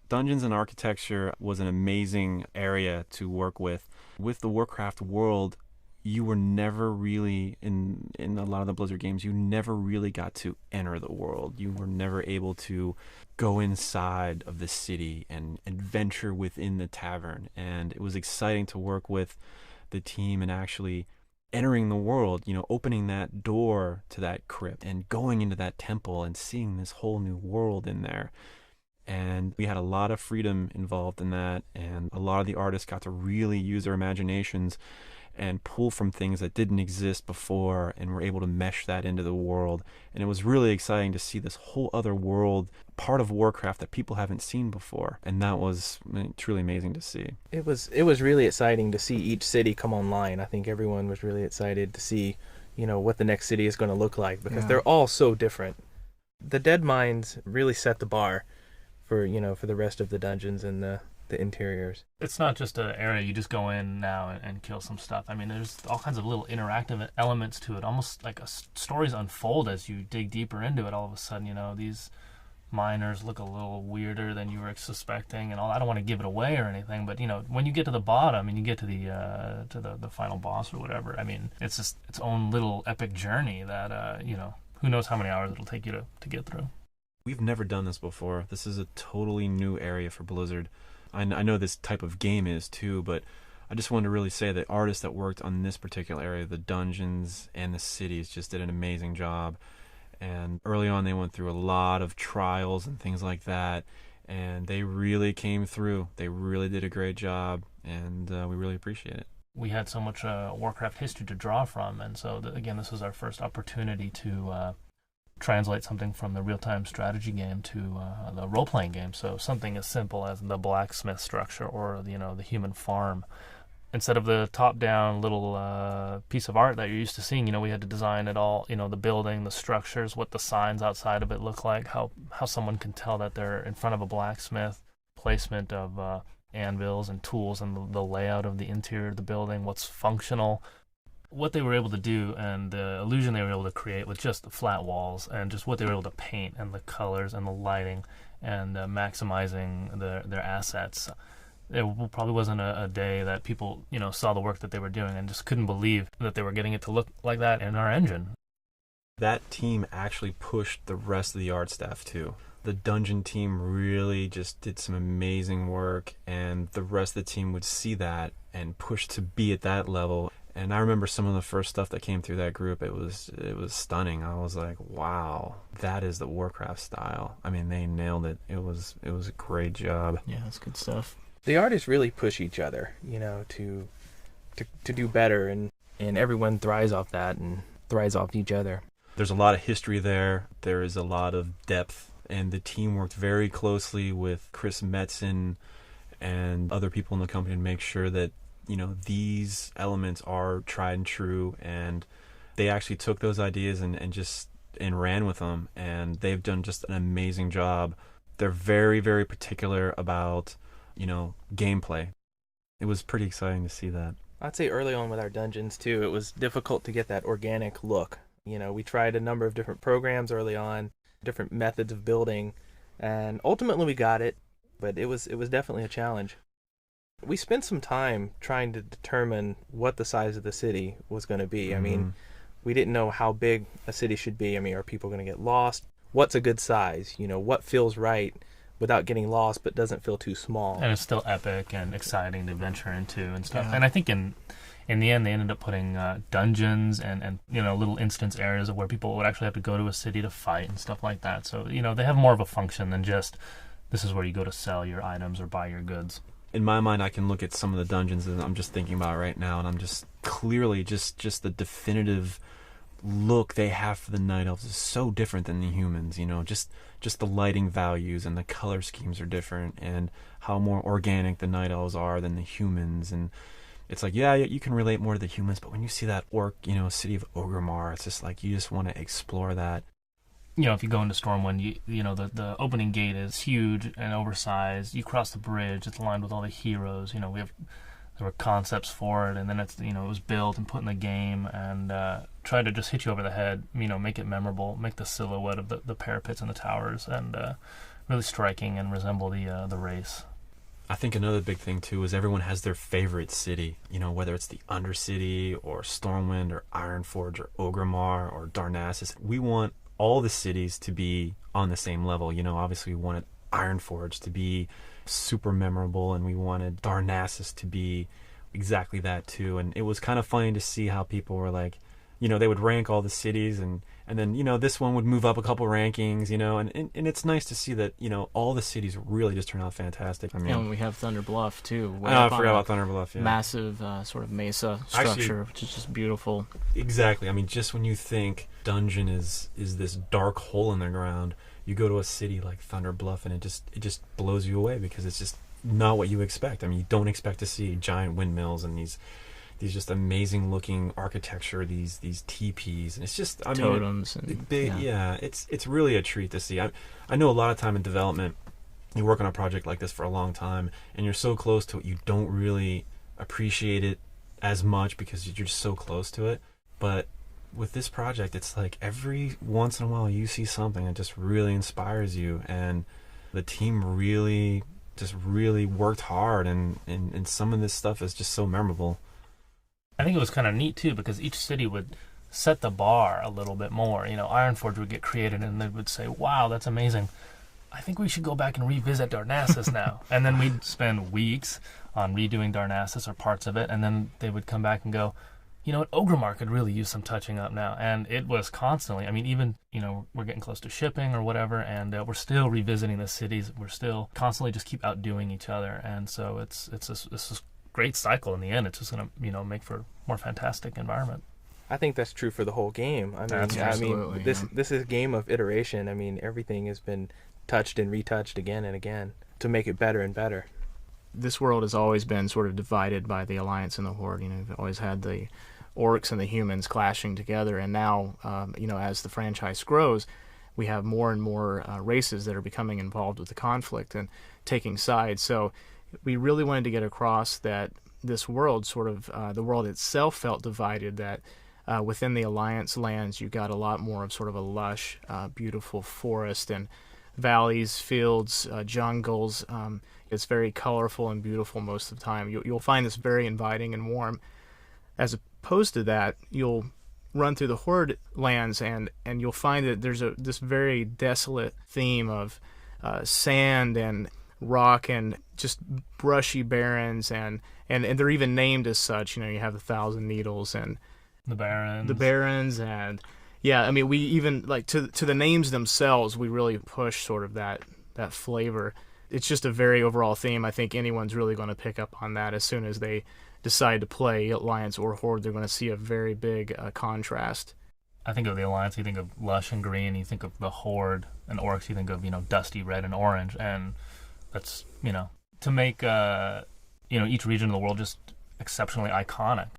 Dungeons and architecture was an amazing area to work with. With the Warcraft world, you were never really in a lot of the Blizzard games, you never really got to enter the world. You were never able to go inside of the city and adventure within the tavern. And it was exciting to work with the team and actually entering the world, opening that door to that crypt and going into that temple and seeing this whole new world in there. And we had a lot of freedom involved in that, and a lot of the artists got to really use their imaginations and pull from things that didn't exist before, and were able to mesh that into the world. And it was really exciting to see this whole other world, part of Warcraft that people haven't seen before, and that was truly amazing to see. It was really exciting to see each city come online. I think everyone was really excited to see, what the next city is going to look like, because they're all so different. The Dead Mines really set the bar for the rest of the dungeons and the interiors. It's not just an area you just go in now and kill some stuff. I mean, there's all kinds of little interactive elements to it, almost like stories unfold as you dig deeper into it. All of a sudden, these miners look a little weirder than you were suspecting, and all. I don't want to give it away or anything, but when you get to the bottom and you get to the final boss or whatever, I mean, it's just its own little epic journey that who knows how many hours it'll take you to get through. We've never done this before. This is a totally new area for Blizzard. I know this type of game is too, but I just wanted to really say that artists that worked on this particular area, the dungeons and the cities, just did an amazing job. And early on, they went through a lot of trials and things like that, and they really came through. They really did a great job, and we really appreciate it. We had so much Warcraft history to draw from, and so again, this was our first opportunity to translate something from the real-time strategy game to the role-playing game. So something as simple as the blacksmith structure or the human farm. Instead of the top-down little piece of art that you're used to seeing, we had to design it all, the building, the structures, what the signs outside of it look like, how someone can tell that they're in front of a blacksmith, placement of anvils and tools, and the layout of the interior of the building, what's functional. What they were able to do and the illusion they were able to create with just the flat walls and just what they were able to paint and the colors and the lighting and maximizing their assets. There probably wasn't a day that people, saw the work that they were doing and just couldn't believe that they were getting it to look like that in our engine. That team actually pushed the rest of the art staff too. The dungeon team really just did some amazing work, and the rest of the team would see that and push to be at that level. And I remember some of the first stuff that came through that group. It was stunning. I was like, wow, that is the Warcraft style. I mean, they nailed it. It was a great job. Yeah, that's good stuff. The artists really push each other, to do better, and everyone thrives off that and thrives off each other. There's a lot of history there. There is a lot of depth, and the team worked very closely with Chris Metzen and other people in the company to make sure that these elements are tried and true, and they actually took those ideas and ran with them, and they've done just an amazing job. They're very, very particular about, gameplay. It was pretty exciting to see that. I'd say early on with our dungeons too, it was difficult to get that organic look. We tried a number of different programs early on, different methods of building, and ultimately we got it, but it was definitely a challenge. We spent some time trying to determine what the size of the city was going to be. I mean, we didn't know how big a city should be. I mean, are people going to get lost? What's a good size? What feels right without getting lost but doesn't feel too small? And it's still epic and exciting to venture into and stuff. Yeah. And I think in the end, they ended up putting dungeons and little instance areas where people would actually have to go to a city to fight and stuff like that. So, they have more of a function than just this is where you go to sell your items or buy your goods. In my mind, I can look at some of the dungeons that I'm just thinking about right now, and I'm just clearly just the definitive look they have for the Night Elves is so different than the humans. Just the lighting values and the color schemes are different, and how more organic the Night Elves are than the humans. And it's like, yeah, you can relate more to the humans, but when you see that orc, city of Orgrimmar, it's just like you just want to explore that. If you go into Stormwind, the opening gate is huge and oversized. You cross the bridge; it's lined with all the heroes. There were concepts for it, and then it was built and put in the game, and tried to just hit you over the head. Make it memorable, make the silhouette of the parapets and the towers, and really striking and resemble the race. I think another big thing too is everyone has their favorite city, whether it's the Undercity or Stormwind or Ironforge or Orgrimmar or Darnassus. We want all the cities to be on the same level. Obviously we wanted Ironforge to be super memorable, and we wanted Darnassus to be exactly that too. And it was kind of funny to see how people were like, they would rank all the cities, and then, this one would move up a couple rankings, and it's nice to see that, all the cities really just turn out fantastic. I mean, and we have Thunder Bluff, too. I forgot about Thunder Bluff, yeah. Massive sort of mesa structure, actually, which is just beautiful. Exactly. I mean, just when you think dungeon is this dark hole in the ground, you go to a city like Thunder Bluff, and it just blows you away, because it's just not what you expect. I mean, you don't expect to see giant windmills and these just amazing looking architecture, these teepees, and it's just, I mean, totems and big, yeah, it's really a treat to see. I know a lot of time in development, you work on a project like this for a long time, and you're so close to it, you don't really appreciate it as much because you're just so close to it. But with this project, it's like every once in a while you see something that just really inspires you, and the team really worked hard, and some of this stuff is just so memorable. I think it was kind of neat too, because each city would set the bar a little bit more. Ironforge would get created, and they would say, "Wow, that's amazing. I think we should go back and revisit Darnassus now." And then we'd spend weeks on redoing Darnassus or parts of it, and then they would come back and go, Orgrimmar could really use some touching up now. And it was constantly, I mean, even, we're getting close to shipping or whatever, and we're still revisiting the cities. We're still constantly just keep outdoing each other. And so it's this great cycle in the end. It's just going to, make for a more fantastic environment. I think that's true for the whole game. This is a game of iteration. I mean, everything has been touched and retouched again and again to make it better and better. This world has always been sort of divided by the Alliance and the Horde. You've always had the orcs and the humans clashing together, and now, as the franchise grows, we have more and more races that are becoming involved with the conflict and taking sides. So we really wanted to get across that this world, sort of the world itself, felt divided, that within the Alliance lands you got a lot more of sort of a lush, beautiful forest and valleys, fields, jungles. It's very colorful and beautiful most of the time. You'll find this very inviting and warm. As opposed to that, you'll run through the Horde lands, and you'll find that there's this very desolate theme of sand and rock and just brushy barrens, and they're even named as such. You have the Thousand Needles and the Barrens, and yeah, I mean, we even like to the names themselves, we really push sort of that flavor. It's just a very overall theme. I think anyone's really going to pick up on that as soon as they decide to play Alliance or Horde. They're going to see a very big contrast. I think of the Alliance, you think of lush and green. You think of the Horde and orcs, you think of dusty red and orange, and that's to make each region of the world just exceptionally iconic.